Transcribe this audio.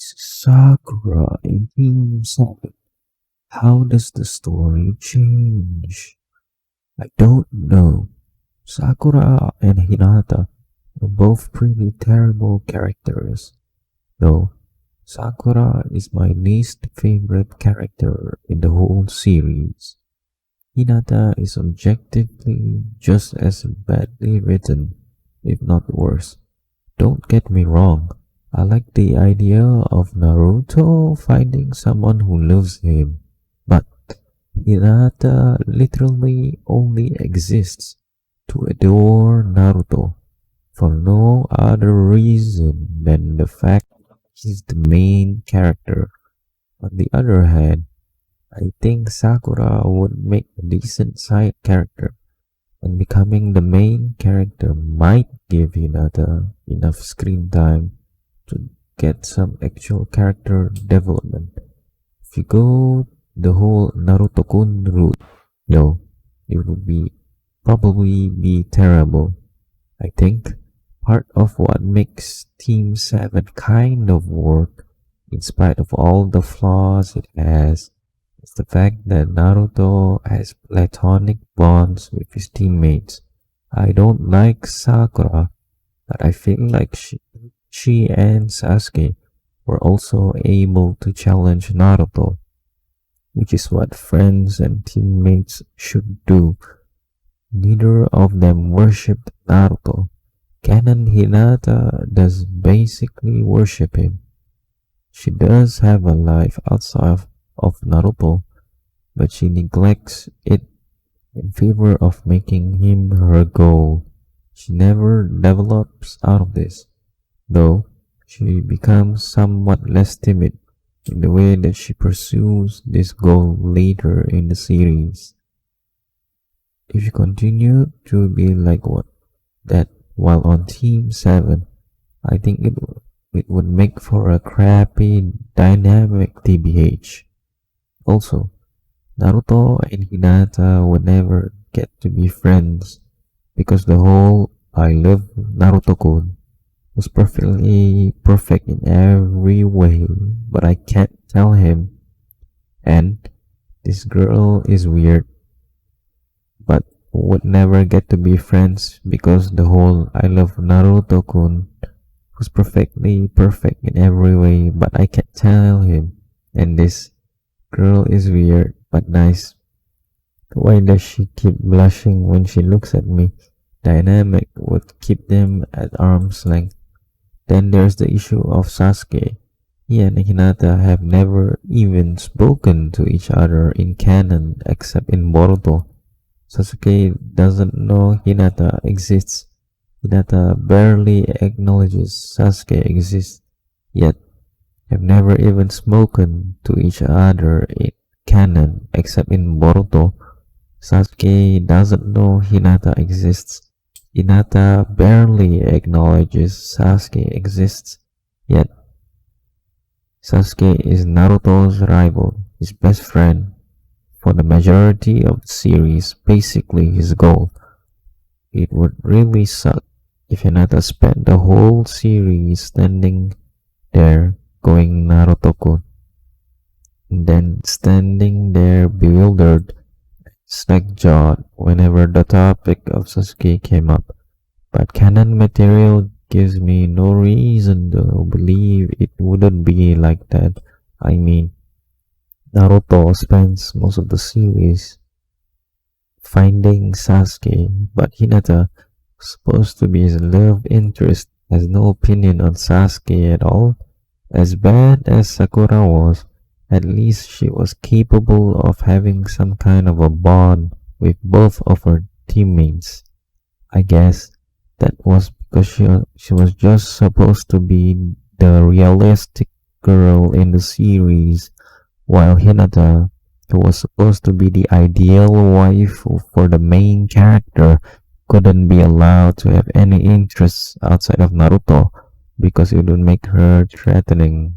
Sakura in Team 7. How does the story change? I don't know. Sakura and Hinata are both pretty terrible characters, though Sakura is my least favorite character in the whole series. Hinata is objectively just as badly written, if not worse. Don't get me wrong, I like the idea of Naruto finding someone who loves him, but Hinata literally only exists to adore Naruto for no other reason than the fact he's the main character. On the other hand, I think Sakura would make a decent side character, and becoming the main character might give Hinata enough screen time to get some actual character development. If you go the whole Naruto-kun route, though, it would be probably be terrible. I think part of what makes Team 7 kind of work, in spite of all the flaws it has, is the fact that Naruto has platonic bonds with his teammates. I don't like Sakura, but I feel like she and Sasuke were also able to challenge Naruto, which is what friends and teammates should do. Neither of them worshipped Naruto. Canon Hinata does basically worship him. She does have a life outside of Naruto, but she neglects it in favor of making him her goal. She never develops out of this, though she becomes somewhat less timid in the way that she pursues this goal later in the series. If you continue to be like what that while on Team 7, I think it would make for a crappy dynamic TBH. Also, Naruto and Hinata would never get to be friends because the whole I love Naruto-kun was perfectly perfect in every way, but I can't tell him. And this girl is weird, but would never get to be friends because the whole I love Naruto-kun was perfectly perfect in every way, but I can't tell him. And this girl is weird, but nice. Why does she keep blushing when she looks at me? Dynamic would keep them at arm's length. Then there's the issue of Sasuke. He and Hinata have never even spoken to each other in canon except in Boruto. Sasuke doesn't know Hinata exists. Hinata barely acknowledges Sasuke exists, yet have never even spoken to each other in canon except in Boruto. Sasuke doesn't know Hinata exists. Hinata barely acknowledges Sasuke exists, yet Sasuke is Naruto's rival, his best friend, for the majority of the series, basically his goal. It would really suck if Hinata spent the whole series standing there going Naruto-kun, and then standing there bewildered, slack-jawed whenever the topic of Sasuke came up. But canon material gives me no reason to believe it wouldn't be like that. I mean, Naruto spends most of the series finding Sasuke, but Hinata, supposed to be his love interest, has no opinion on Sasuke at all. As bad as Sakura was, at least she was capable of having some kind of a bond with both of her teammates. I guess that was because she was just supposed to be the realistic girl in the series, while Hinata, who was supposed to be the ideal wife for the main character, couldn't be allowed to have any interests outside of Naruto because it would make her threatening.